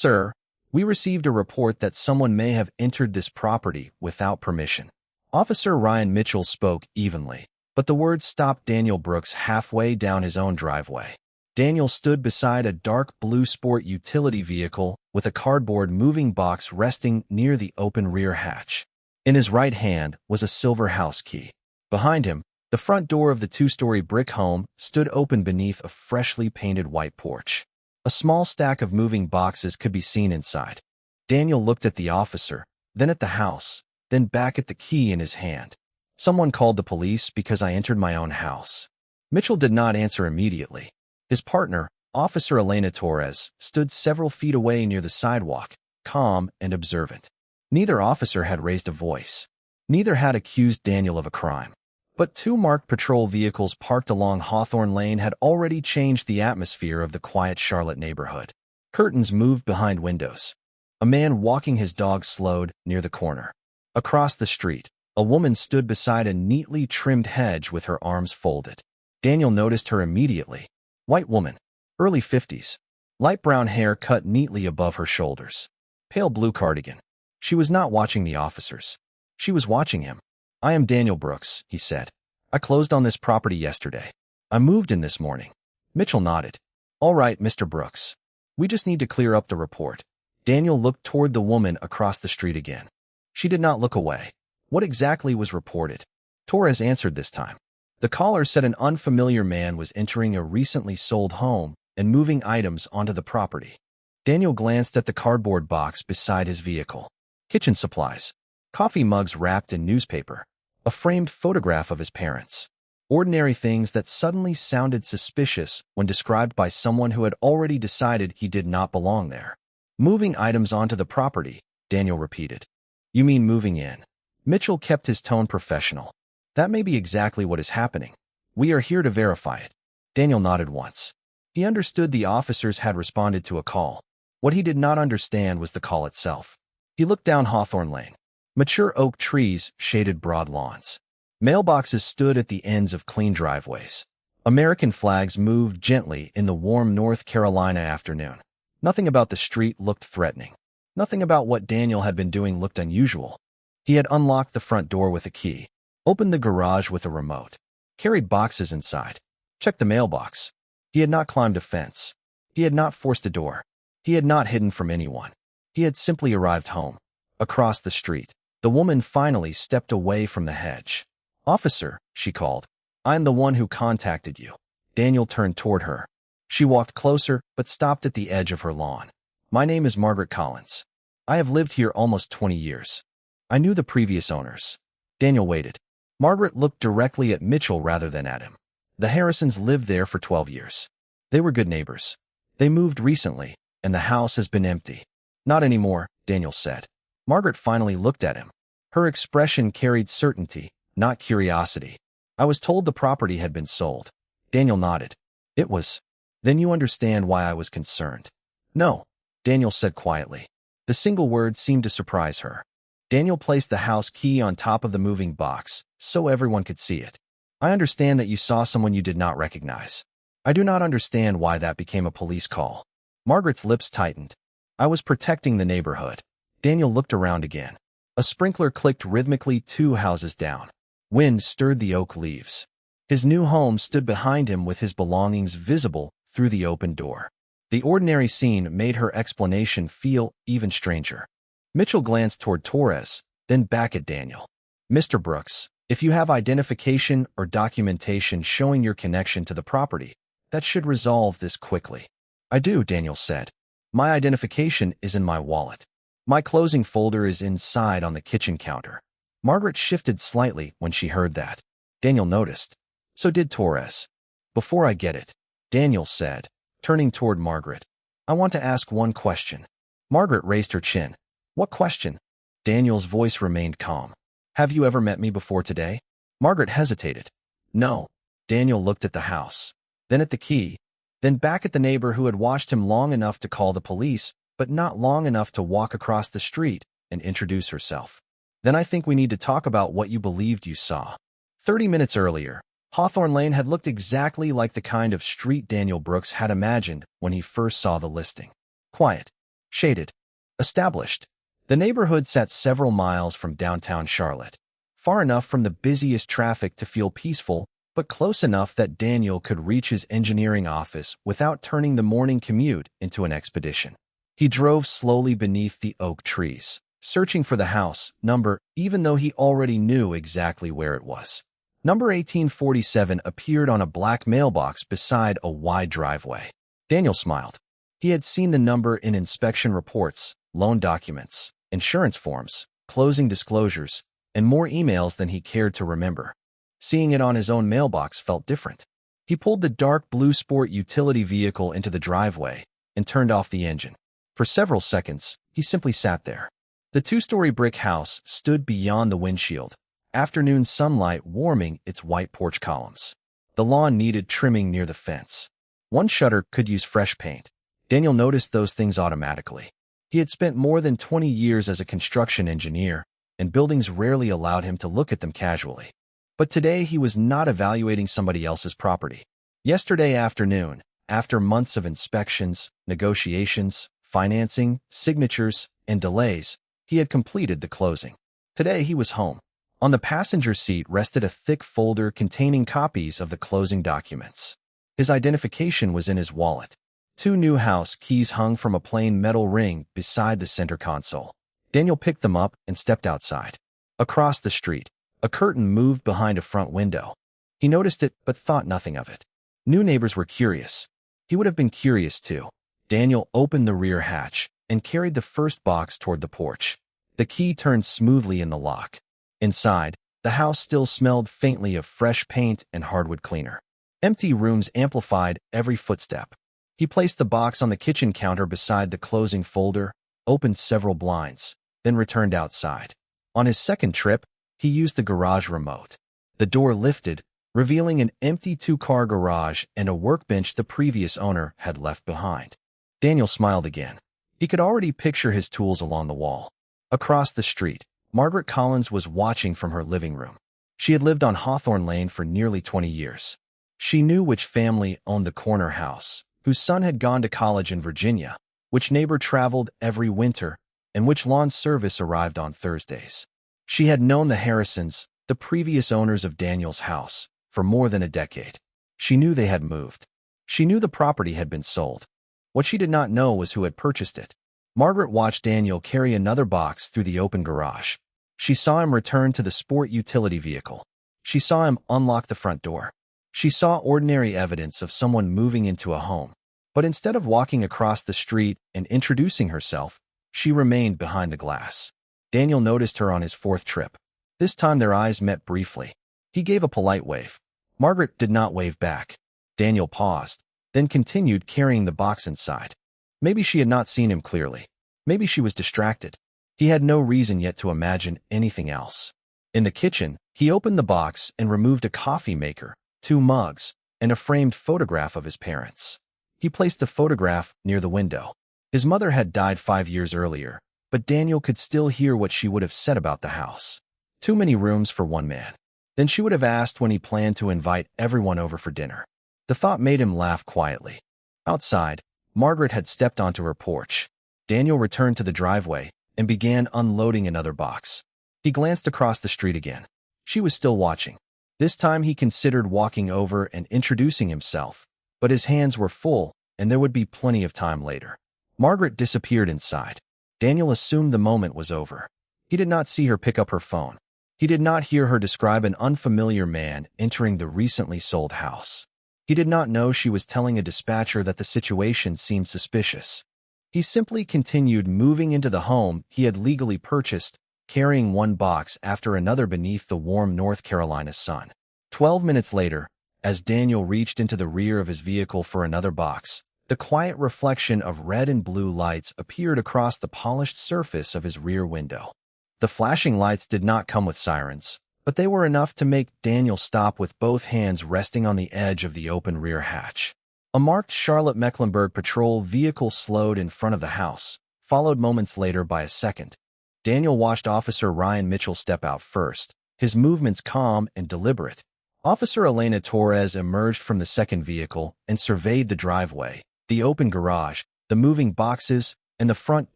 Sir, we received a report that someone may have entered this property without permission. Officer Ryan Mitchell spoke evenly, but the words stopped Daniel Brooks halfway down his own driveway. Daniel stood beside a dark blue sport utility vehicle with a cardboard moving box resting near the open rear hatch. In his right hand was a silver house key. Behind him, the front door of the two-story brick home stood open beneath a freshly painted white porch. A small stack of moving boxes could be seen inside. Daniel looked at the officer, then at the house, then back at the key in his hand. Someone called the police because I entered my own house. Mitchell did not answer immediately. His partner, Officer Elena Torres, stood several feet away near the sidewalk, calm and observant. Neither officer had raised a voice. Neither had accused Daniel of a crime. But two marked patrol vehicles parked along Hawthorne Lane had already changed the atmosphere of the quiet Charlotte neighborhood. Curtains moved behind windows. A man walking his dog slowed near the corner. Across the street, a woman stood beside a neatly trimmed hedge with her arms folded. Daniel noticed her immediately. White woman, early 50s. Light brown hair cut neatly above her shoulders. Pale blue cardigan. She was not watching the officers. She was watching him. I am Daniel Brooks, he said. I closed on this property yesterday. I moved in this morning. Mitchell nodded. All right, Mr. Brooks. We just need to clear up the report. Daniel looked toward the woman across the street again. She did not look away. What exactly was reported? Torres answered this time. The caller said an unfamiliar man was entering a recently sold home and moving items onto the property. Daniel glanced at the cardboard box beside his vehicle. Kitchen supplies. Coffee mugs wrapped in newspaper. A framed photograph of his parents. Ordinary things that suddenly sounded suspicious when described by someone who had already decided he did not belong there. Moving items onto the property, Daniel repeated. You mean moving in? Mitchell kept his tone professional. That may be exactly what is happening. We are here to verify it. Daniel nodded once. He understood the officers had responded to a call. What he did not understand was the call itself. He looked down Hawthorne Lane. Mature oak trees shaded broad lawns. Mailboxes stood at the ends of clean driveways. American flags moved gently in the warm North Carolina afternoon. Nothing about the street looked threatening. Nothing about what Daniel had been doing looked unusual. He had unlocked the front door with a key, opened the garage with a remote, carried boxes inside, checked the mailbox. He had not climbed a fence. He had not forced a door. He had not hidden from anyone. He had simply arrived home. Across the street, the woman finally stepped away from the hedge. Officer, she called. I'm the one who contacted you. Daniel turned toward her. She walked closer, but stopped at the edge of her lawn. My name is Margaret Collins. I have lived here almost 20 years. I knew the previous owners. Daniel waited. Margaret looked directly at Mitchell rather than at him. The Harrisons lived there for 12 years. They were good neighbors. They moved recently, and the house has been empty. Not anymore, Daniel said. Margaret finally looked at him. Her expression carried certainty, not curiosity. I was told the property had been sold. Daniel nodded. It was. Then you understand why I was concerned. No, Daniel said quietly. The single word seemed to surprise her. Daniel placed the house key on top of the moving box, so everyone could see it. I understand that you saw someone you did not recognize. I do not understand why that became a police call. Margaret's lips tightened. I was protecting the neighborhood. Daniel looked around again. A sprinkler clicked rhythmically 2 houses down. Wind stirred the oak leaves. His new home stood behind him with his belongings visible through the open door. The ordinary scene made her explanation feel even stranger. Mitchell glanced toward Torres, then back at Daniel. Mr. Brooks, if you have identification or documentation showing your connection to the property, that should resolve this quickly. I do, Daniel said. My identification is in my wallet. My closing folder is inside on the kitchen counter. Margaret shifted slightly when she heard that. Daniel noticed. So did Torres. Before I get it, Daniel said, turning toward Margaret. I want to ask one question. Margaret raised her chin. What question? Daniel's voice remained calm. Have you ever met me before today? Margaret hesitated. No. Daniel looked at the house, then at the key, then back at the neighbor who had watched him long enough to call the police, but not long enough to walk across the street and introduce herself. Then I think we need to talk about what you believed you saw. 30 minutes earlier, Hawthorne Lane had looked exactly like the kind of street Daniel Brooks had imagined when he first saw the listing. Quiet, shaded, established. The neighborhood sat several miles from downtown Charlotte, far enough from the busiest traffic to feel peaceful, but close enough that Daniel could reach his engineering office without turning the morning commute into an expedition. He drove slowly beneath the oak trees, searching for the house number, even though he already knew exactly where it was. Number 1847 appeared on a black mailbox beside a wide driveway. Daniel smiled. He had seen the number in inspection reports, loan documents, insurance forms, closing disclosures, and more emails than he cared to remember. Seeing it on his own mailbox felt different. He pulled the dark blue sport utility vehicle into the driveway and turned off the engine. For several seconds, he simply sat there. The two-story brick house stood beyond the windshield, afternoon sunlight warming its white porch columns. The lawn needed trimming near the fence. One shutter could use fresh paint. Daniel noticed those things automatically. He had spent more than 20 years as a construction engineer, and buildings rarely allowed him to look at them casually. But today he was not evaluating somebody else's property. Yesterday afternoon, after months of inspections, negotiations, financing, signatures, and delays, he had completed the closing. Today he was home. On the passenger seat rested a thick folder containing copies of the closing documents. His identification was in his wallet. 2 new house keys hung from a plain metal ring beside the center console. Daniel picked them up and stepped outside. Across the street, a curtain moved behind a front window. He noticed it but thought nothing of it. New neighbors were curious. He would have been curious too. Daniel opened the rear hatch and carried the first box toward the porch. The key turned smoothly in the lock. Inside, the house still smelled faintly of fresh paint and hardwood cleaner. Empty rooms amplified every footstep. He placed the box on the kitchen counter beside the closing folder, opened several blinds, then returned outside. On his second trip, he used the garage remote. The door lifted, revealing an empty 2-car garage and a workbench the previous owner had left behind. Daniel smiled again. He could already picture his tools along the wall. Across the street, Margaret Collins was watching from her living room. She had lived on Hawthorne Lane for nearly 20 years. She knew which family owned the corner house, whose son had gone to college in Virginia, which neighbor traveled every winter, and which lawn service arrived on Thursdays. She had known the Harrisons, the previous owners of Daniel's house, for more than a decade. She knew they had moved. She knew the property had been sold. What she did not know was who had purchased it. Margaret watched Daniel carry another box through the open garage. She saw him return to the sport utility vehicle. She saw him unlock the front door. She saw ordinary evidence of someone moving into a home. But instead of walking across the street and introducing herself, she remained behind the glass. Daniel noticed her on his 4th trip. This time their eyes met briefly. He gave a polite wave. Margaret did not wave back. Daniel paused, then continued carrying the box inside. Maybe she had not seen him clearly. Maybe she was distracted. He had no reason yet to imagine anything else. In the kitchen, he opened the box and removed a coffee maker, 2 mugs, and a framed photograph of his parents. He placed the photograph near the window. His mother had died 5 years earlier, but Daniel could still hear what she would have said about the house. Too many rooms for one man. Then she would have asked when he planned to invite everyone over for dinner. The thought made him laugh quietly. Outside, Margaret had stepped onto her porch. Daniel returned to the driveway and began unloading another box. He glanced across the street again. She was still watching. This time he considered walking over and introducing himself, but his hands were full, and there would be plenty of time later. Margaret disappeared inside. Daniel assumed the moment was over. He did not see her pick up her phone. He did not hear her describe an unfamiliar man entering the recently sold house. He did not know she was telling a dispatcher that the situation seemed suspicious. He simply continued moving into the home he had legally purchased, carrying one box after another beneath the warm North Carolina sun. 12 minutes later, as Daniel reached into the rear of his vehicle for another box, the quiet reflection of red and blue lights appeared across the polished surface of his rear window. The flashing lights did not come with sirens, but they were enough to make Daniel stop with both hands resting on the edge of the open rear hatch. A marked Charlotte-Mecklenburg patrol vehicle slowed in front of the house, followed moments later by a second. Daniel watched Officer Ryan Mitchell step out first, his movements calm and deliberate. Officer Elena Torres emerged from the second vehicle and surveyed the driveway, the open garage, the moving boxes, and the front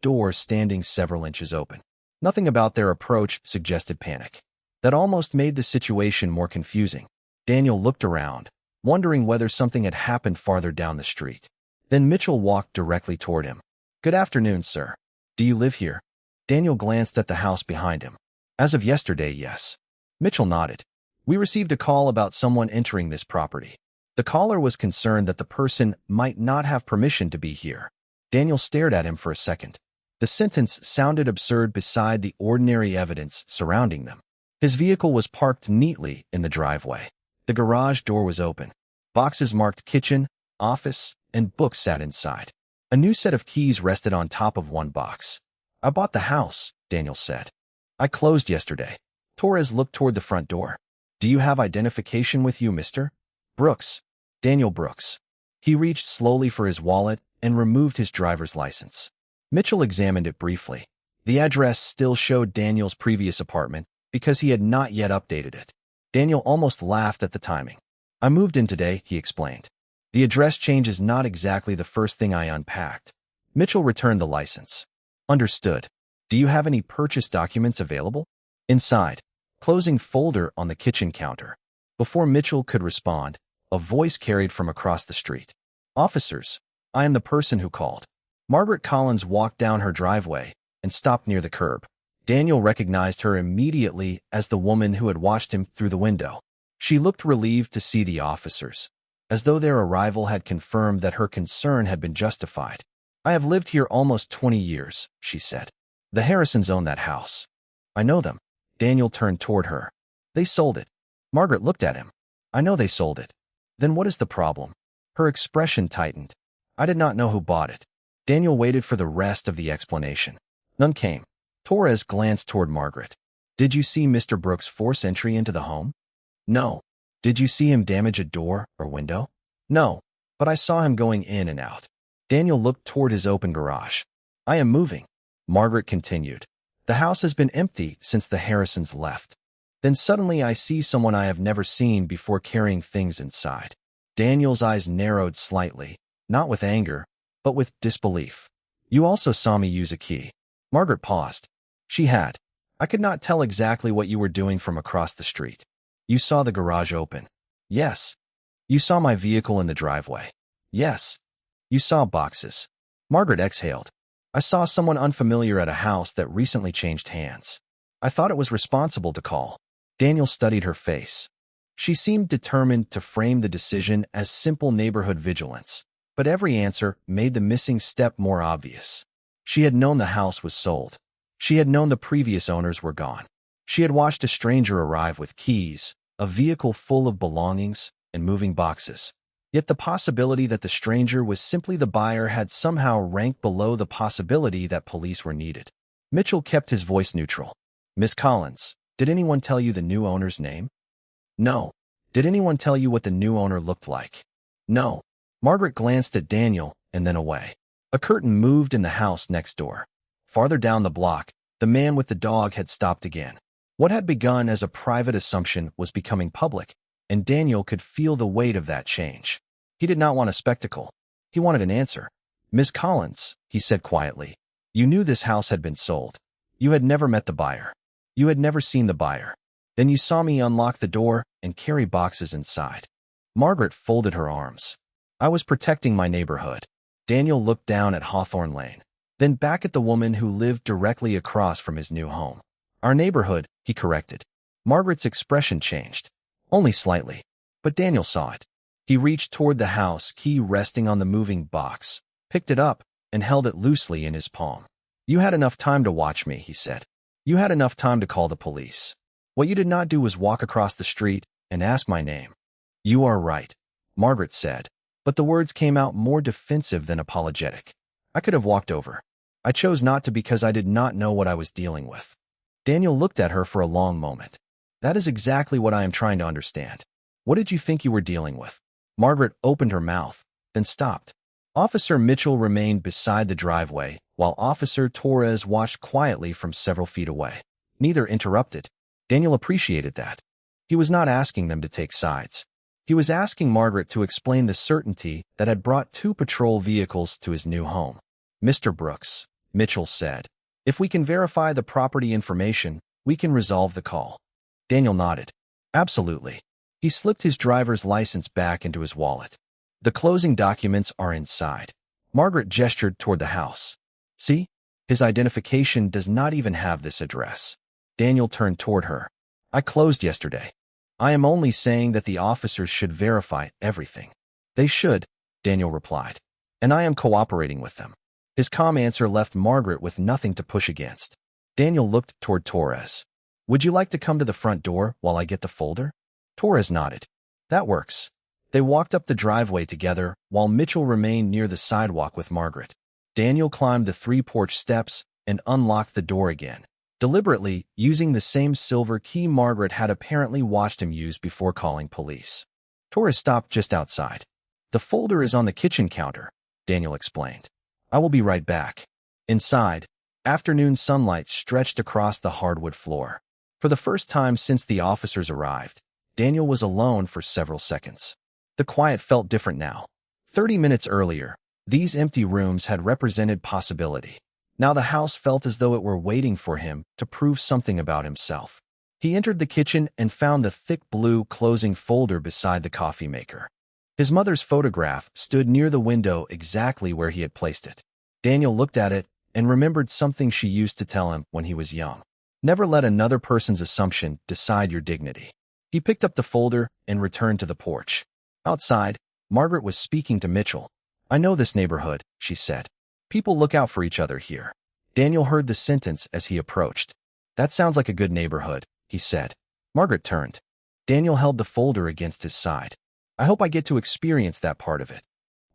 door standing several inches open. Nothing about their approach suggested panic. That almost made the situation more confusing. Daniel looked around, wondering whether something had happened farther down the street. Then Mitchell walked directly toward him. "Good afternoon, sir. Do you live here?" Daniel glanced at the house behind him. "As of yesterday, yes." Mitchell nodded. "We received a call about someone entering this property. The caller was concerned that the person might not have permission to be here." Daniel stared at him for a second. The sentence sounded absurd beside the ordinary evidence surrounding them. His vehicle was parked neatly in the driveway. The garage door was open. Boxes marked kitchen, office, and books sat inside. A new set of keys rested on top of one box. "I bought the house," Daniel said. "I closed yesterday." Torres looked toward the front door. "Do you have identification with you, Mr. Brooks?" "Daniel Brooks." He reached slowly for his wallet and removed his driver's license. Mitchell examined it briefly. The address still showed Daniel's previous apartment because he had not yet updated it. Daniel almost laughed at the timing. "I moved in today," he explained. "The address change is not exactly the first thing I unpacked." Mitchell returned the license. "Understood. Do you have any purchase documents available?" "Inside." Closing folder on the kitchen counter. Before Mitchell could respond, a voice carried from across the street. "Officers, I am the person who called." Margaret Collins walked down her driveway and stopped near the curb. Daniel recognized her immediately as the woman who had watched him through the window. She looked relieved to see the officers, as though their arrival had confirmed that her concern had been justified. "I have lived here almost 20 years, she said. "The Harrisons own that house." "I know them." Daniel turned toward her. "They sold it." Margaret looked at him. "I know they sold it." "Then what is the problem?" Her expression tightened. "I did not know who bought it." Daniel waited for the rest of the explanation. None came. Torres glanced toward Margaret. "Did you see Mr. Brooks force entry into the home?" "No." "Did you see him damage a door or window?" "No. But I saw him going in and out." Daniel looked toward his open garage. "I am moving," Margaret continued. "The house has been empty since the Harrisons left. Then suddenly I see someone I have never seen before carrying things inside." Daniel's eyes narrowed slightly, not with anger, but with disbelief. "You also saw me use a key." Margaret paused. She had. "I could not tell exactly what you were doing from across the street." "You saw the garage open?" "Yes." "You saw my vehicle in the driveway?" "Yes." "You saw boxes?" Margaret exhaled. "I saw someone unfamiliar at a house that recently changed hands. I thought it was responsible to call." Daniel studied her face. She seemed determined to frame the decision as simple neighborhood vigilance, but every answer made the missing step more obvious. She had known the house was sold. She had known the previous owners were gone. She had watched a stranger arrive with keys, a vehicle full of belongings, and moving boxes. Yet the possibility that the stranger was simply the buyer had somehow ranked below the possibility that police were needed. Mitchell kept his voice neutral. "Miss Collins, did anyone tell you the new owner's name?" "No." "Did anyone tell you what the new owner looked like?" "No." Margaret glanced at Daniel and then away. A curtain moved in the house next door. Farther down the block, the man with the dog had stopped again. What had begun as a private assumption was becoming public, and Daniel could feel the weight of that change. He did not want a spectacle. He wanted an answer. "Miss Collins," he said quietly, "you knew this house had been sold. You had never met the buyer. You had never seen the buyer. Then you saw me unlock the door and carry boxes inside." Margaret folded her arms. "I was protecting my neighborhood." Daniel looked down at Hawthorne Lane, then back at the woman who lived directly across from his new home. "Our neighborhood," he corrected. Margaret's expression changed. Only slightly. But Daniel saw it. He reached toward the house, key resting on the moving box, picked it up, and held it loosely in his palm. "You had enough time to watch me," he said. "You had enough time to call the police. What you did not do was walk across the street and ask my name." "You are right," Margaret said, but the words came out more defensive than apologetic. "I could have walked over. I chose not to because I did not know what I was dealing with." Daniel looked at her for a long moment. "That is exactly what I am trying to understand. What did you think you were dealing with?" Margaret opened her mouth, then stopped. Officer Mitchell remained beside the driveway, while Officer Torres watched quietly from several feet away. Neither interrupted. Daniel appreciated that. He was not asking them to take sides. He was asking Margaret to explain the certainty that had brought 2 patrol vehicles to his new home. Mr. Brooks, Mitchell said. If we can verify the property information, we can resolve the call. Daniel nodded. Absolutely. He slipped his driver's license back into his wallet. The closing documents are inside. Margaret gestured toward the house. See? His identification does not even have this address. Daniel turned toward her. I closed yesterday. I am only saying that the officers should verify everything. They should, Daniel replied. And I am cooperating with them. His calm answer left Margaret with nothing to push against. Daniel looked toward Torres. Would you like to come to the front door while I get the folder? Torres nodded. That works. They walked up the driveway together while Mitchell remained near the sidewalk with Margaret. Daniel climbed the 3 porch steps and unlocked the door again, deliberately using the same silver key Margaret had apparently watched him use before calling police. Torres stopped just outside. The folder is on the kitchen counter, Daniel explained. I will be right back. Inside, afternoon sunlight stretched across the hardwood floor. For the first time since the officers arrived, Daniel was alone for several seconds. The quiet felt different now. 30 minutes earlier, these empty rooms had represented possibility. Now the house felt as though it were waiting for him to prove something about himself. He entered the kitchen and found the thick blue closing folder beside the coffee maker. His mother's photograph stood near the window exactly where he had placed it. Daniel looked at it and remembered something she used to tell him when he was young. Never let another person's assumption decide your dignity. He picked up the folder and returned to the porch. Outside, Margaret was speaking to Mitchell. I know this neighborhood, she said. People look out for each other here. Daniel heard the sentence as he approached. That sounds like a good neighborhood, he said. Margaret turned. Daniel held the folder against his side. I hope I get to experience that part of it.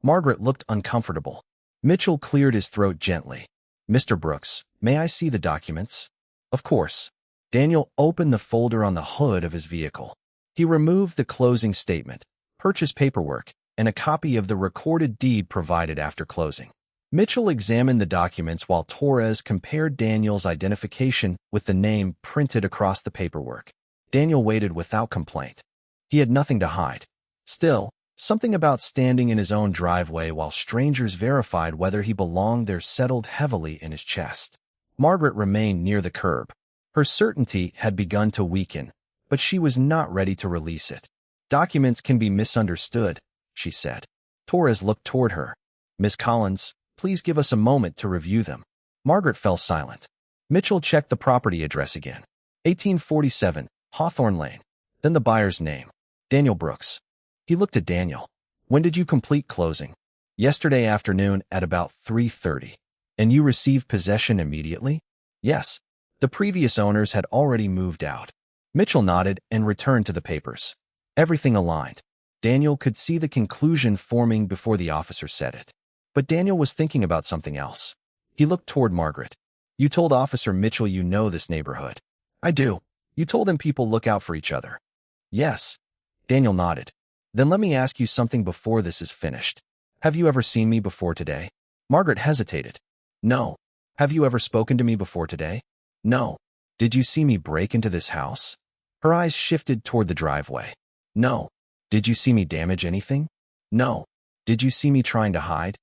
Margaret looked uncomfortable. Mitchell cleared his throat gently. Mr. Brooks, may I see the documents? Of course. Daniel opened the folder on the hood of his vehicle. He removed the closing statement, purchase paperwork, and a copy of the recorded deed provided after closing. Mitchell examined the documents while Torres compared Daniel's identification with the name printed across the paperwork. Daniel waited without complaint. He had nothing to hide. Still, something about standing in his own driveway while strangers verified whether he belonged there settled heavily in his chest. Margaret remained near the curb. Her certainty had begun to weaken, but she was not ready to release it. Documents can be misunderstood, she said. Torres looked toward her. Miss Collins, please give us a moment to review them. Margaret fell silent. Mitchell checked the property address again. 1847, Hawthorne Lane. Then the buyer's name. Daniel Brooks. He looked at Daniel. When did you complete closing? Yesterday afternoon at about 3:30. And you received possession immediately? Yes. The previous owners had already moved out. Mitchell nodded and returned to the papers. Everything aligned. Daniel could see the conclusion forming before the officer said it. But Daniel was thinking about something else. He looked toward Margaret. You told Officer Mitchell you know this neighborhood. I do. You told him people look out for each other. Yes. Daniel nodded. Then let me ask you something before this is finished. Have you ever seen me before today? Margaret hesitated. No. Have you ever spoken to me before today? No. Did you see me break into this house? Her eyes shifted toward the driveway. No. Did you see me damage anything? No. Did you see me trying to hide?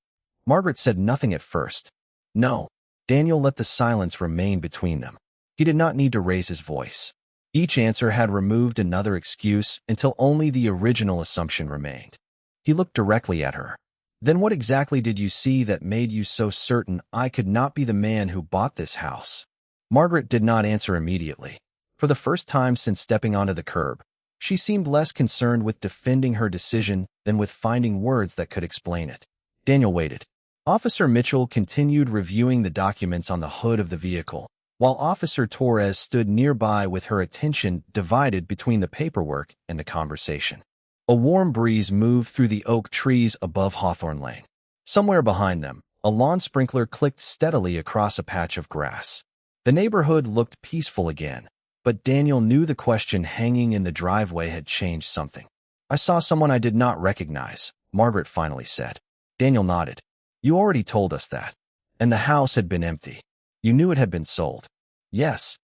Margaret said nothing at first. No. Daniel let the silence remain between them. He did not need to raise his voice. Each answer had removed another excuse until only the original assumption remained. He looked directly at her. Then what exactly did you see that made you so certain I could not be the man who bought this house? Margaret did not answer immediately. For the first time since stepping onto the curb, she seemed less concerned with defending her decision than with finding words that could explain it. Daniel waited. Officer Mitchell continued reviewing the documents on the hood of the vehicle, while Officer Torres stood nearby with her attention divided between the paperwork and the conversation. A warm breeze moved through the oak trees above Hawthorne Lane. Somewhere behind them, a lawn sprinkler clicked steadily across a patch of grass. The neighborhood looked peaceful again, but Daniel knew the question hanging in the driveway had changed something. I saw someone I did not recognize, Margaret finally said. Daniel nodded. You already told us that. And the house had been empty. You knew it had been sold. Yes.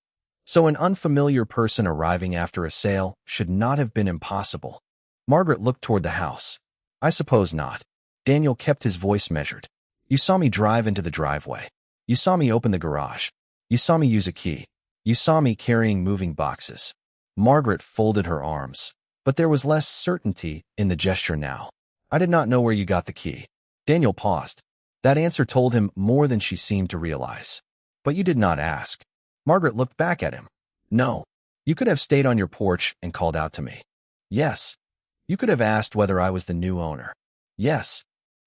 So an unfamiliar person arriving after a sale should not have been impossible. Margaret looked toward the house. I suppose not. Daniel kept his voice measured. You saw me drive into the driveway. You saw me open the garage. You saw me use a key. You saw me carrying moving boxes." Margaret folded her arms, but there was less certainty in the gesture now. "I did not know where you got the key." Daniel paused. That answer told him more than she seemed to realize. "But you did not ask." Margaret looked back at him. "No. You could have stayed on your porch and called out to me." "Yes." "You could have asked whether I was the new owner." "Yes."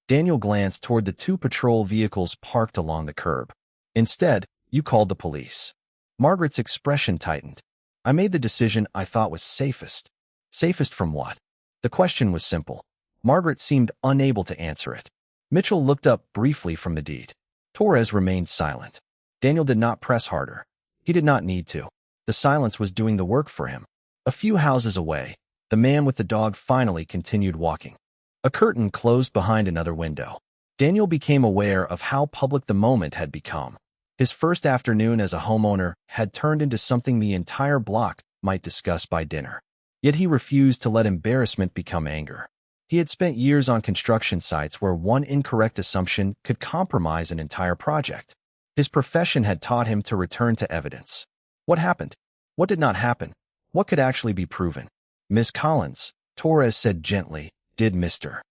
Daniel glanced toward the 2 patrol vehicles parked along the curb. "Instead, you called the police." Margaret's expression tightened. "I made the decision I thought was safest." "Safest from what?" The question was simple. Margaret seemed unable to answer it. Mitchell looked up briefly from the deed. Torres remained silent. Daniel did not press harder. He did not need to. The silence was doing the work for him. A few houses away, the man with the dog finally continued walking. A curtain closed behind another window. Daniel became aware of how public the moment had become. His first afternoon as a homeowner had turned into something the entire block might discuss by dinner. Yet he refused to let embarrassment become anger. He had spent years on construction sites where one incorrect assumption could compromise an entire project. His profession had taught him to return to evidence. What happened? What did not happen? What could actually be proven? "Miss Collins," Torres said gently, "did Mr.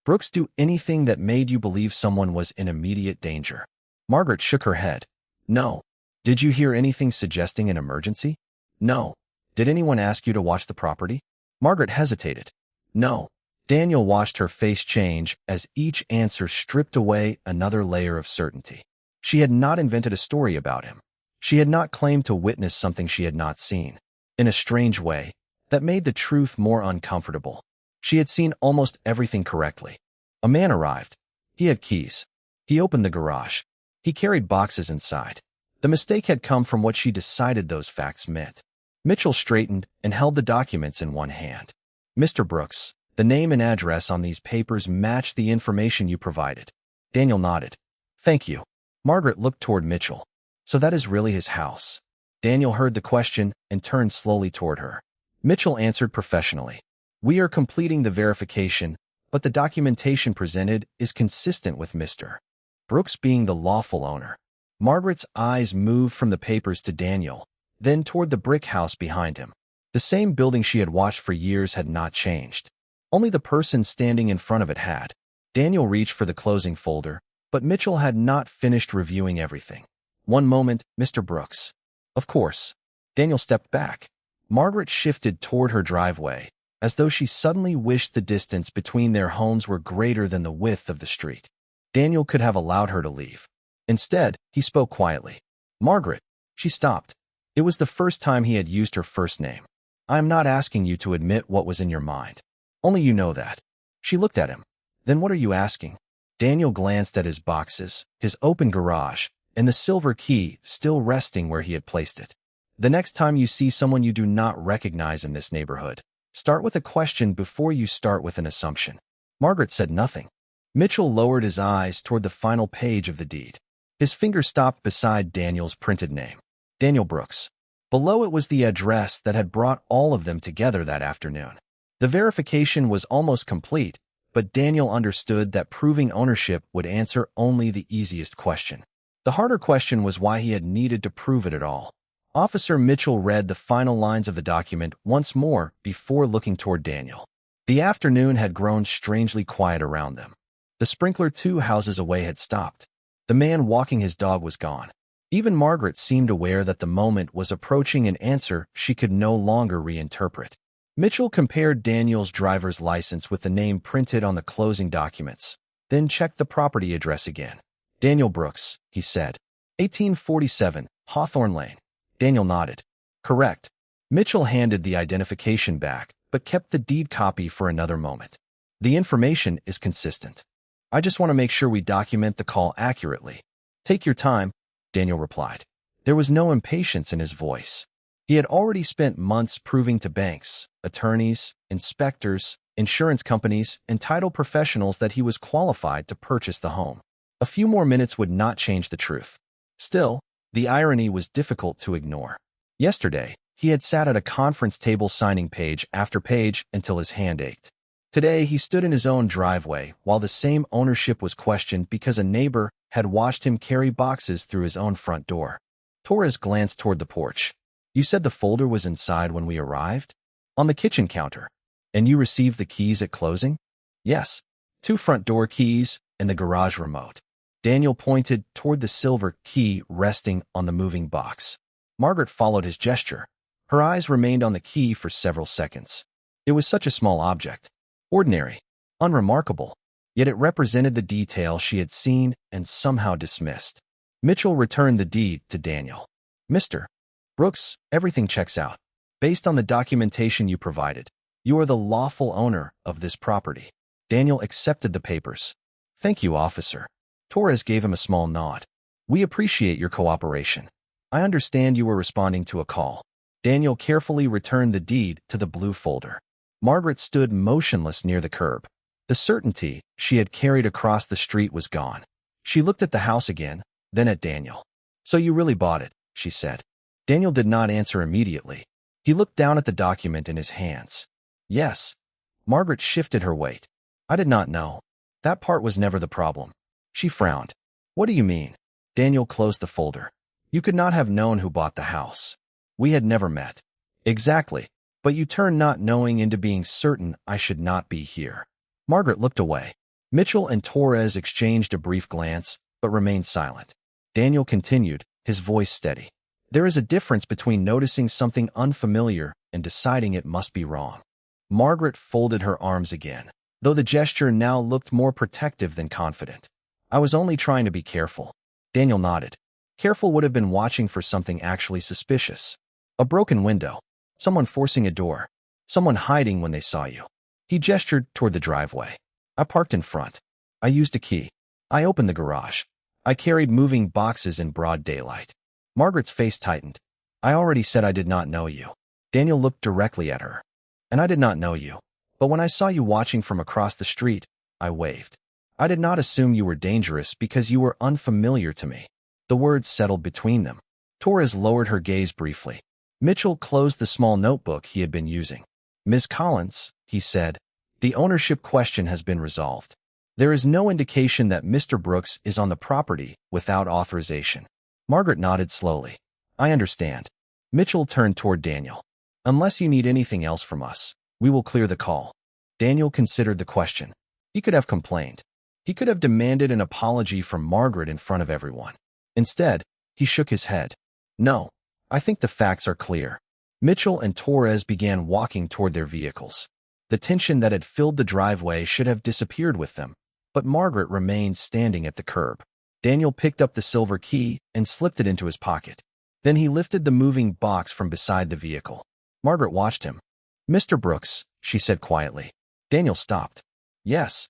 Brooks do anything that made you believe someone was in immediate danger?" Margaret shook her head. "No." "Did you hear anything suggesting an emergency?" "No." "Did anyone ask you to watch the property?" Margaret hesitated. "No." Daniel watched her face change as each answer stripped away another layer of certainty. She had not invented a story about him. She had not claimed to witness something she had not seen. In a strange way, that made the truth more uncomfortable. She had seen almost everything correctly. A man arrived. He had keys. He opened the garage. He carried boxes inside. The mistake had come from what she decided those facts meant. Mitchell straightened and held the documents in one hand. "Mr. Brooks, the name and address on these papers match the information you provided." Daniel nodded. "Thank you." Margaret looked toward Mitchell. "So that is really his house?" Daniel heard the question and turned slowly toward her. Mitchell answered professionally. "We are completing the verification, but the documentation presented is consistent with Mr. Brooks being the lawful owner." Margaret's eyes moved from the papers to Daniel, then toward the brick house behind him. The same building she had watched for years had not changed. Only the person standing in front of it had. Daniel reached for the closing folder, but Mitchell had not finished reviewing everything. "One moment, Mr. Brooks." "Of course." Daniel stepped back. Margaret shifted toward her driveway, as though she suddenly wished the distance between their homes were greater than the width of the street. Daniel could have allowed her to leave. Instead, he spoke quietly. "Margaret." She stopped. It was the first time he had used her first name. "I am not asking you to admit what was in your mind. Only you know that." She looked at him. "Then what are you asking?" Daniel glanced at his boxes, his open garage, and the silver key still resting where he had placed it. "The next time you see someone you do not recognize in this neighborhood, start with a question before you start with an assumption." Margaret said nothing. Mitchell lowered his eyes toward the final page of the deed. His finger stopped beside Daniel's printed name. Daniel Brooks. Below it was the address that had brought all of them together that afternoon. The verification was almost complete, but Daniel understood that proving ownership would answer only the easiest question. The harder question was why he had needed to prove it at all. Officer Mitchell read the final lines of the document once more before looking toward Daniel. The afternoon had grown strangely quiet around them. The sprinkler 2 houses away had stopped. The man walking his dog was gone. Even Margaret seemed aware that the moment was approaching an answer she could no longer reinterpret. Mitchell compared Daniel's driver's license with the name printed on the closing documents, then checked the property address again. "Daniel Brooks," he said. 1847, Hawthorne Lane. Daniel nodded. "Correct." Mitchell handed the identification back, but kept the deed copy for another moment. "The information is consistent. I just want to make sure we document the call accurately." "Take your time," Daniel replied. There was no impatience in his voice. He had already spent months proving to banks, attorneys, inspectors, insurance companies, and title professionals that he was qualified to purchase the home. A few more minutes would not change the truth. Still, the irony was difficult to ignore. Yesterday, he had sat at a conference table signing page after page until his hand ached. Today, he stood in his own driveway while the same ownership was questioned because a neighbor had watched him carry boxes through his own front door. Torres glanced toward the porch. You said the folder was inside when we arrived? On the kitchen counter. And you received the keys at closing? Yes. 2 front door keys and the garage remote. Daniel pointed toward the silver key resting on the moving box. Margaret followed his gesture. Her eyes remained on the key for several seconds. It was such a small object. Ordinary. Unremarkable. Yet it represented the detail she had seen and somehow dismissed. Mitchell returned the deed to Daniel. Mr. Brooks, everything checks out. Based on the documentation you provided, you are the lawful owner of this property. Daniel accepted the papers. Thank you, officer. Torres gave him a small nod. We appreciate your cooperation. I understand you were responding to a call. Daniel carefully returned the deed to the blue folder. Margaret stood motionless near the curb. The certainty she had carried across the street was gone. She looked at the house again, then at Daniel. So you really bought it, she said. Daniel did not answer immediately. He looked down at the document in his hands. Yes. Margaret shifted her weight. I did not know. That part was never the problem. She frowned. What do you mean? Daniel closed the folder. You could not have known who bought the house. We had never met. Exactly. But you turned not knowing into being certain I should not be here. Margaret looked away. Mitchell and Torres exchanged a brief glance, but remained silent. Daniel continued, his voice steady. There is a difference between noticing something unfamiliar and deciding it must be wrong. Margaret folded her arms again, though the gesture now looked more protective than confident. I was only trying to be careful. Daniel nodded. Careful would have been watching for something actually suspicious. A broken window. Someone forcing a door. Someone hiding when they saw you. He gestured toward the driveway. I parked in front. I used a key. I opened the garage. I carried moving boxes in broad daylight. Margaret's face tightened. I already said I did not know you. Daniel looked directly at her. And I did not know you. But when I saw you watching from across the street, I waved. I did not assume you were dangerous because you were unfamiliar to me. The words settled between them. Torres lowered her gaze briefly. Mitchell closed the small notebook he had been using. Ms. Collins, he said, the ownership question has been resolved. There is no indication that Mr. Brooks is on the property without authorization. Margaret nodded slowly. I understand. Mitchell turned toward Daniel. Unless you need anything else from us, we will clear the call. Daniel considered the question. He could have complained. He could have demanded an apology from Margaret in front of everyone. Instead, he shook his head. No, I think the facts are clear. Mitchell and Torres began walking toward their vehicles. The tension that had filled the driveway should have disappeared with them, but Margaret remained standing at the curb. Daniel picked up the silver key and slipped it into his pocket. Then he lifted the moving box from beside the vehicle. Margaret watched him. Mr. Brooks, she said quietly. Daniel stopped. Yes.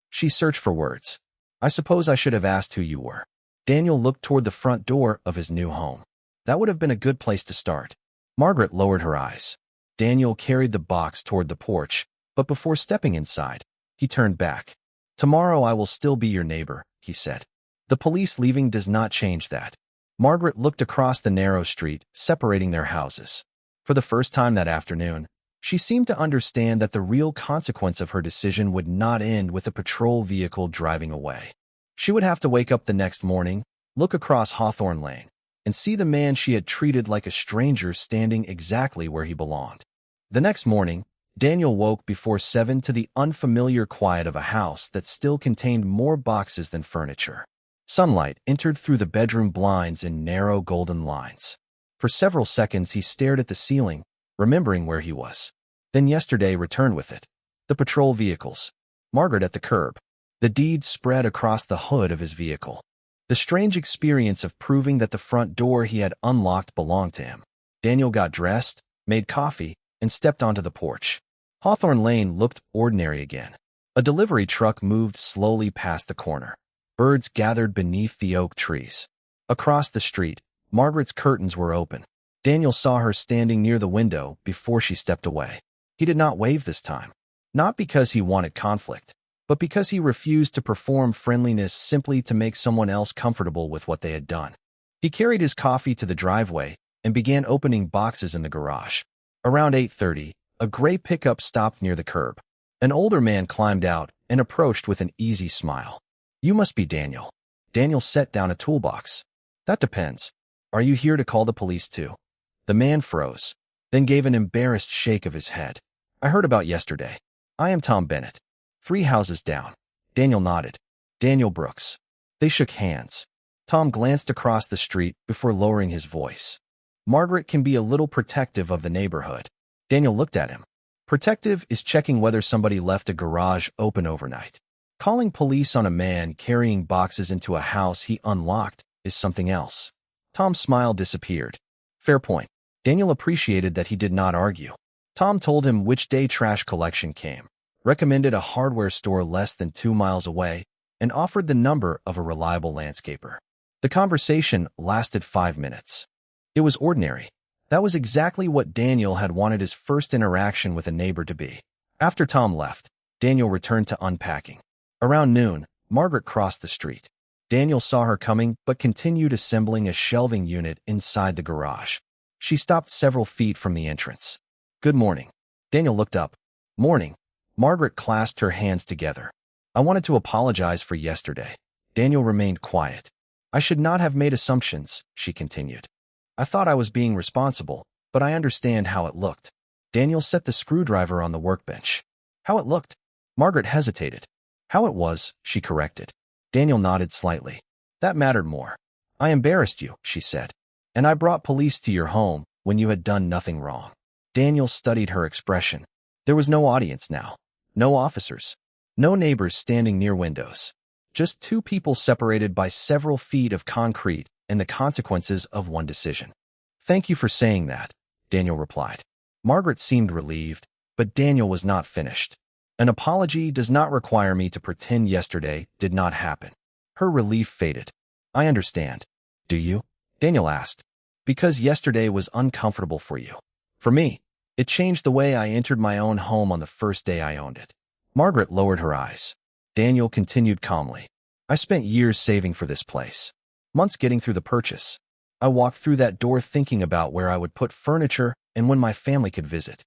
She searched for words. I suppose I should have asked who you were. Daniel looked toward the front door of his new home. That would have been a good place to start. Margaret lowered her eyes. Daniel carried the box toward the porch, but before stepping inside, he turned back. Tomorrow I will still be your neighbor, he said. The police leaving does not change that. Margaret looked across the narrow street, separating their houses. For the first time that afternoon, she seemed to understand that the real consequence of her decision would not end with a patrol vehicle driving away. She would have to wake up the next morning, look across Hawthorne Lane, and see the man she had treated like a stranger standing exactly where he belonged. The next morning, Daniel woke before 7 to the unfamiliar quiet of a house that still contained more boxes than furniture. Sunlight entered through the bedroom blinds in narrow golden lines. For several seconds he stared at the ceiling, remembering where he was. Then yesterday returned with it. The patrol vehicles. Margaret at the curb. The deed spread across the hood of his vehicle. The strange experience of proving that the front door he had unlocked belonged to him. Daniel got dressed, made coffee, and stepped onto the porch. Hawthorne Lane looked ordinary again. A delivery truck moved slowly past the corner. Birds gathered beneath the oak trees. Across the street, Margaret's curtains were open. Daniel saw her standing near the window before she stepped away. He did not wave this time. Not because he wanted conflict, but because he refused to perform friendliness simply to make someone else comfortable with what they had done. He carried his coffee to the driveway and began opening boxes in the garage. Around 8:30, a gray pickup stopped near the curb. An older man climbed out and approached with an easy smile. "You must be Daniel." Daniel set down a toolbox. "That depends. Are you here to call the police too?" The man froze, then gave an embarrassed shake of his head. "I heard about yesterday. I am Tom Bennett. 3 houses down." Daniel nodded. "Daniel Brooks." They shook hands. Tom glanced across the street before lowering his voice. "Margaret can be a little protective of the neighborhood." Daniel looked at him. Protective is checking whether somebody left a garage open overnight. Calling police on a man carrying boxes into a house he unlocked is something else. Tom's smile disappeared. "Fair point." Daniel appreciated that he did not argue. Tom told him which day trash collection came, recommended a hardware store less than 2 miles away, and offered the number of a reliable landscaper. The conversation lasted 5 minutes. It was ordinary. That was exactly what Daniel had wanted his first interaction with a neighbor to be. After Tom left, Daniel returned to unpacking. Around noon, Margaret crossed the street. Daniel saw her coming but continued assembling a shelving unit inside the garage. She stopped several feet from the entrance. "Good morning." Daniel looked up. "Morning." Margaret clasped her hands together. "I wanted to apologize for yesterday." Daniel remained quiet. "I should not have made assumptions," she continued. "I thought I was being responsible, but I understand how it looked." Daniel set the screwdriver on the workbench. "How it looked?" Margaret hesitated. "How it was," she corrected. Daniel nodded slightly. "That mattered more." "I embarrassed you," she said. "And I brought police to your home when you had done nothing wrong." Daniel studied her expression. There was no audience now. No officers. No neighbors standing near windows. Just 2 people separated by several feet of concrete and the consequences of one decision. "Thank you for saying that," Daniel replied. Margaret seemed relieved, but Daniel was not finished. "An apology does not require me to pretend yesterday did not happen." Her relief faded. "I understand." "Do you?" Daniel asked. "Because yesterday was uncomfortable for you. For me, it changed the way I entered my own home on the first day I owned it." Margaret lowered her eyes. Daniel continued calmly. "I spent years saving for this place. Months getting through the purchase. I walked through that door thinking about where I would put furniture and when my family could visit.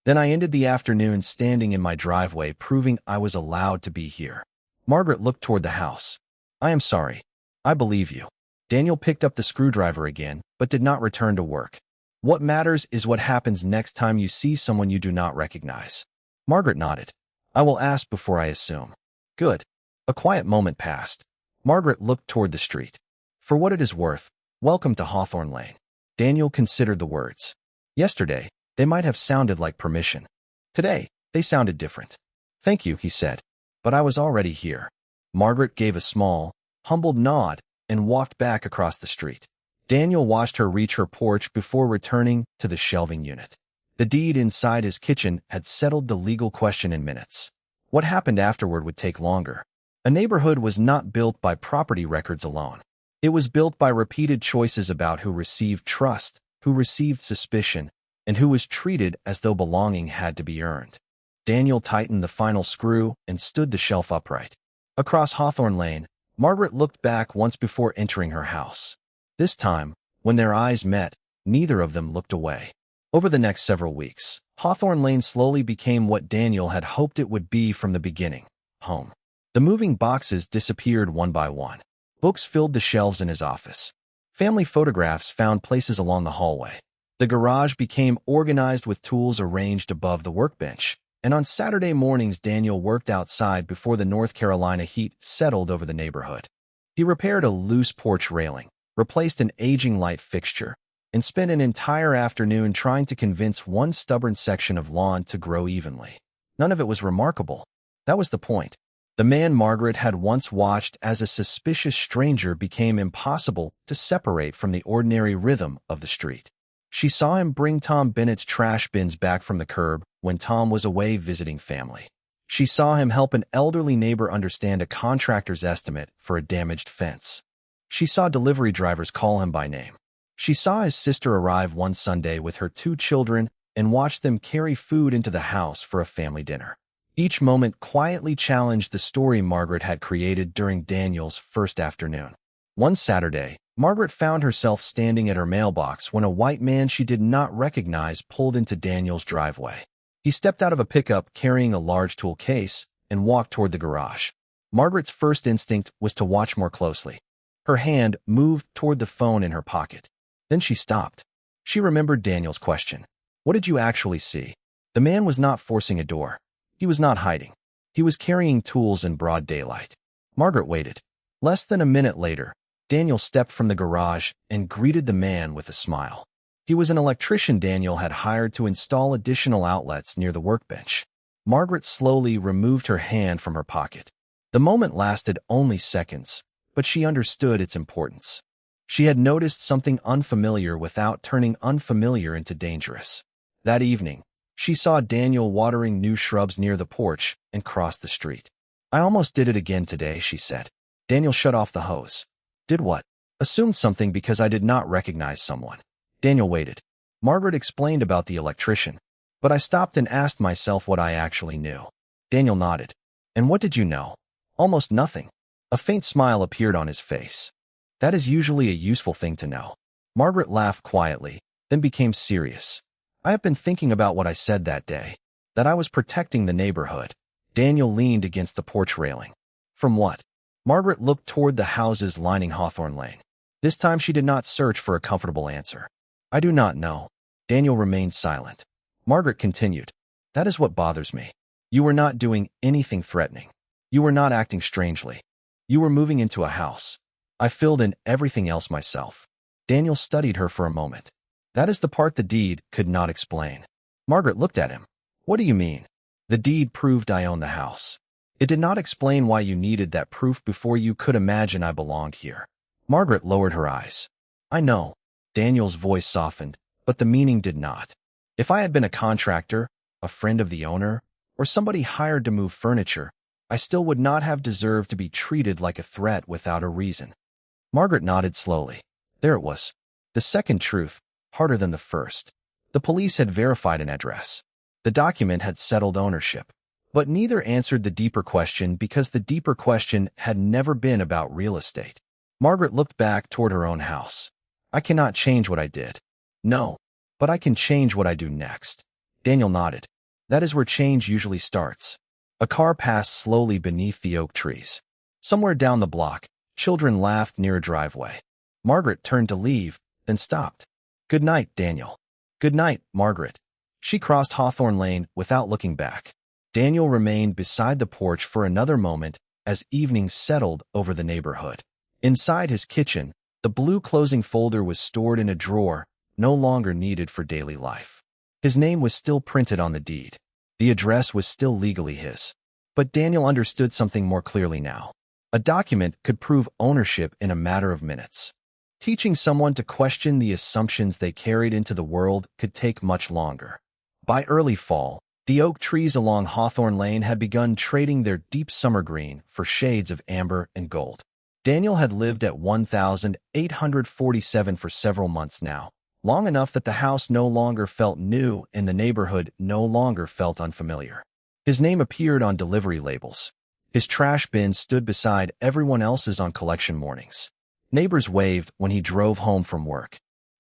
Then I ended the afternoon standing in my driveway proving I was allowed to be here." Margaret looked toward the house. "I am sorry. I believe you." Daniel picked up the screwdriver again, but did not return to work. "What matters is what happens next time you see someone you do not recognize." Margaret nodded. "I will ask before I assume." "Good." A quiet moment passed. Margaret looked toward the street. "For what it is worth, welcome to Hawthorne Lane." Daniel considered the words. Yesterday, they might have sounded like permission. Today, they sounded different. "Thank you," he said. "But I was already here." Margaret gave a small, humbled nod and walked back across the street. Daniel watched her reach her porch before returning to the shelving unit. The deed inside his kitchen had settled the legal question in minutes. What happened afterward would take longer. A neighborhood was not built by property records alone. It was built by repeated choices about who received trust, who received suspicion, and who was treated as though belonging had to be earned. Daniel tightened the final screw and stood the shelf upright. Across Hawthorne Lane, Margaret looked back once before entering her house. This time, when their eyes met, neither of them looked away. Over the next several weeks, Hawthorne Lane slowly became what Daniel had hoped it would be from the beginning: home. The moving boxes disappeared one by one. Books filled the shelves in his office. Family photographs found places along the hallway. The garage became organized with tools arranged above the workbench, and on Saturday mornings Daniel worked outside before the North Carolina heat settled over the neighborhood. He repaired a loose porch railing, replaced an aging light fixture, and spent an entire afternoon trying to convince one stubborn section of lawn to grow evenly. None of it was remarkable. That was the point. The man Margaret had once watched as a suspicious stranger became impossible to separate from the ordinary rhythm of the street. She saw him bring Tom Bennett's trash bins back from the curb when Tom was away visiting family. She saw him help an elderly neighbor understand a contractor's estimate for a damaged fence. She saw delivery drivers call him by name. She saw his sister arrive one Sunday with her 2 children and watch them carry food into the house for a family dinner. Each moment quietly challenged the story Margaret had created during Daniel's first afternoon. One Saturday, Margaret found herself standing at her mailbox when a white man she did not recognize pulled into Daniel's driveway. He stepped out of a pickup carrying a large tool case and walked toward the garage. Margaret's first instinct was to watch more closely. Her hand moved toward the phone in her pocket. Then she stopped. She remembered Daniel's question. What did you actually see? The man was not forcing a door. He was not hiding. He was carrying tools in broad daylight. Margaret waited. Less than a minute later, Daniel stepped from the garage and greeted the man with a smile. He was an electrician Daniel had hired to install additional outlets near the workbench. Margaret slowly removed her hand from her pocket. The moment lasted only seconds, but she understood its importance. She had noticed something unfamiliar without turning unfamiliar into dangerous. That evening, she saw Daniel watering new shrubs near the porch and crossed the street. I almost did it again today, she said. Daniel shut off the hose. Did what? Assumed something because I did not recognize someone. Daniel waited. Margaret explained about the electrician, but I stopped and asked myself what I actually knew. Daniel nodded. And what did you know? Almost nothing. A faint smile appeared on his face. That is usually a useful thing to know. Margaret laughed quietly, then became serious. I have been thinking about what I said that day, that I was protecting the neighborhood. Daniel leaned against the porch railing. From what? Margaret looked toward the houses lining Hawthorne Lane. This time she did not search for a comfortable answer. I do not know. Daniel remained silent. Margaret continued. That is what bothers me. You were not doing anything threatening. You were not acting strangely. You were moving into a house. I filled in everything else myself. Daniel studied her for a moment. That is the part the deed could not explain. Margaret looked at him. What do you mean? The deed proved I owned the house. It did not explain why you needed that proof before you could imagine I belonged here. Margaret lowered her eyes. I know. Daniel's voice softened, but the meaning did not. If I had been a contractor, a friend of the owner, or somebody hired to move furniture, I still would not have deserved to be treated like a threat without a reason. Margaret nodded slowly. There it was. The second truth, harder than the first. The police had verified an address. The document had settled ownership. But neither answered the deeper question because the deeper question had never been about real estate. Margaret looked back toward her own house. I cannot change what I did. No, but I can change what I do next. Daniel nodded. That is where change usually starts. A car passed slowly beneath the oak trees. Somewhere down the block, children laughed near a driveway. Margaret turned to leave, then stopped. Good night, Daniel. Good night, Margaret. She crossed Hawthorne Lane without looking back. Daniel remained beside the porch for another moment as evening settled over the neighborhood. Inside his kitchen, the blue closing folder was stored in a drawer, no longer needed for daily life. His name was still printed on the deed. The address was still legally his. But Daniel understood something more clearly now. A document could prove ownership in a matter of minutes. Teaching someone to question the assumptions they carried into the world could take much longer. By early fall, the oak trees along Hawthorne Lane had begun trading their deep summer green for shades of amber and gold. Daniel had lived at 1847 for several months now, long enough that the house no longer felt new and the neighborhood no longer felt unfamiliar. His name appeared on delivery labels. His trash bin stood beside everyone else's on collection mornings. Neighbors waved when he drove home from work.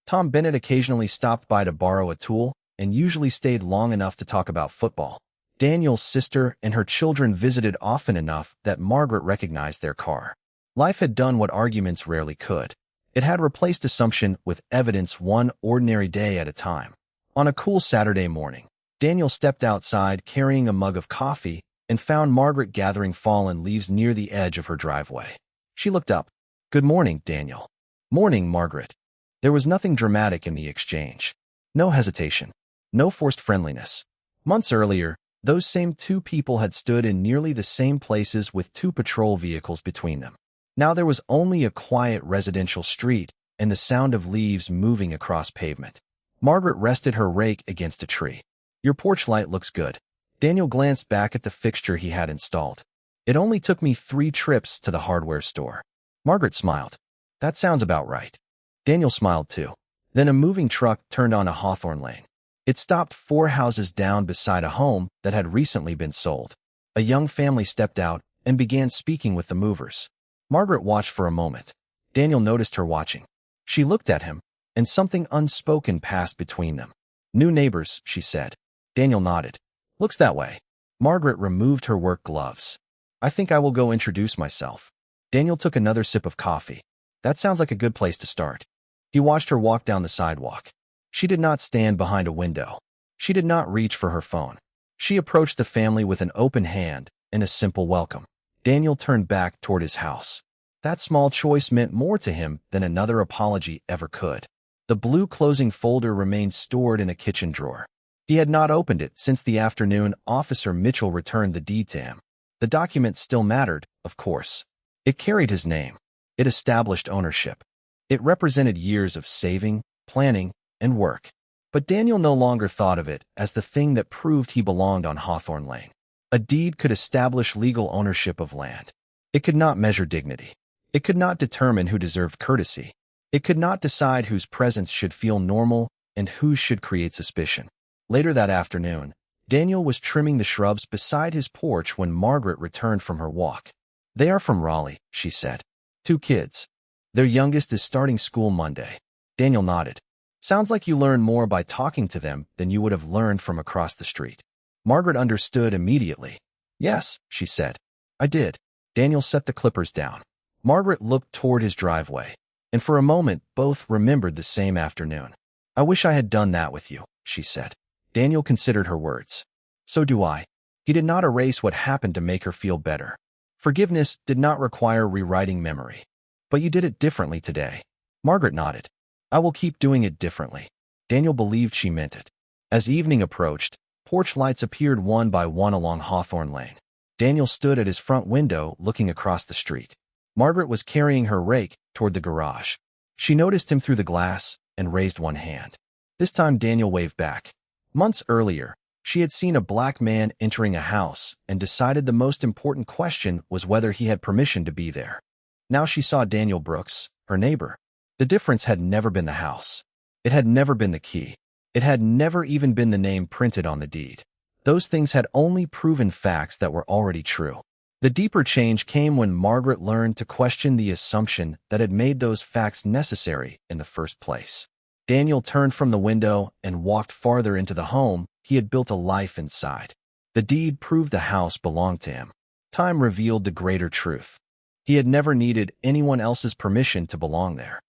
Tom Bennett occasionally stopped by to borrow a tool and usually stayed long enough to talk about football. Daniel's sister and her children visited often enough that Margaret recognized their car. Life had done what arguments rarely could. It had replaced assumption with evidence one ordinary day at a time. On a cool Saturday morning, Daniel stepped outside carrying a mug of coffee and found Margaret gathering fallen leaves near the edge of her driveway. She looked up. Good morning, Daniel. Morning, Margaret. There was nothing dramatic in the exchange. No hesitation. No forced friendliness. Months earlier, those same two people had stood in nearly the same places with two patrol vehicles between them. Now there was only a quiet residential street and the sound of leaves moving across pavement. Margaret rested her rake against a tree. Your porch light looks good. Daniel glanced back at the fixture he had installed. It only took me 3 trips to the hardware store. Margaret smiled. That sounds about right. Daniel smiled too. Then a moving truck turned on a Hawthorne Lane. It stopped 4 houses down beside a home that had recently been sold. A young family stepped out and began speaking with the movers. Margaret watched for a moment. Daniel noticed her watching. She looked at him, and something unspoken passed between them. New neighbors, she said. Daniel nodded. Looks that way. Margaret removed her work gloves. I think I will go introduce myself. Daniel took another sip of coffee. That sounds like a good place to start. He watched her walk down the sidewalk. She did not stand behind a window. She did not reach for her phone. She approached the family with an open hand and a simple welcome. Daniel turned back toward his house. That small choice meant more to him than another apology ever could. The blue closing folder remained stored in a kitchen drawer. He had not opened it since the afternoon Officer Mitchell returned the deed to him. The document still mattered, of course. It carried his name. It established ownership. It represented years of saving, planning, and work. But Daniel no longer thought of it as the thing that proved he belonged on Hawthorne Lane. A deed could establish legal ownership of land. It could not measure dignity. It could not determine who deserved courtesy. It could not decide whose presence should feel normal and whose should create suspicion. Later that afternoon, Daniel was trimming the shrubs beside his porch when Margaret returned from her walk. They are from Raleigh, she said. 2 kids. Their youngest is starting school Monday. Daniel nodded. Sounds like you learn more by talking to them than you would have learned from across the street. Margaret understood immediately. Yes, she said. I did. Daniel set the clippers down. Margaret looked toward his driveway, and for a moment both remembered the same afternoon. I wish I had done that with you, she said. Daniel considered her words. So do I. He did not erase what happened to make her feel better. Forgiveness did not require rewriting memory. But you did it differently today. Margaret nodded. I will keep doing it differently. Daniel believed she meant it. As evening approached, porch lights appeared one by one along Hawthorne Lane. Daniel stood at his front window looking across the street. Margaret was carrying her rake toward the garage. She noticed him through the glass and raised one hand. This time Daniel waved back. Months earlier, she had seen a black man entering a house and decided the most important question was whether he had permission to be there. Now she saw Daniel Brooks, her neighbor. The difference had never been the house. It had never been the key. It had never even been the name printed on the deed. Those things had only proven facts that were already true. The deeper change came when Margaret learned to question the assumption that had made those facts necessary in the first place. Daniel turned from the window and walked farther into the home he had built a life inside. The deed proved the house belonged to him. Time revealed the greater truth. He had never needed anyone else's permission to belong there.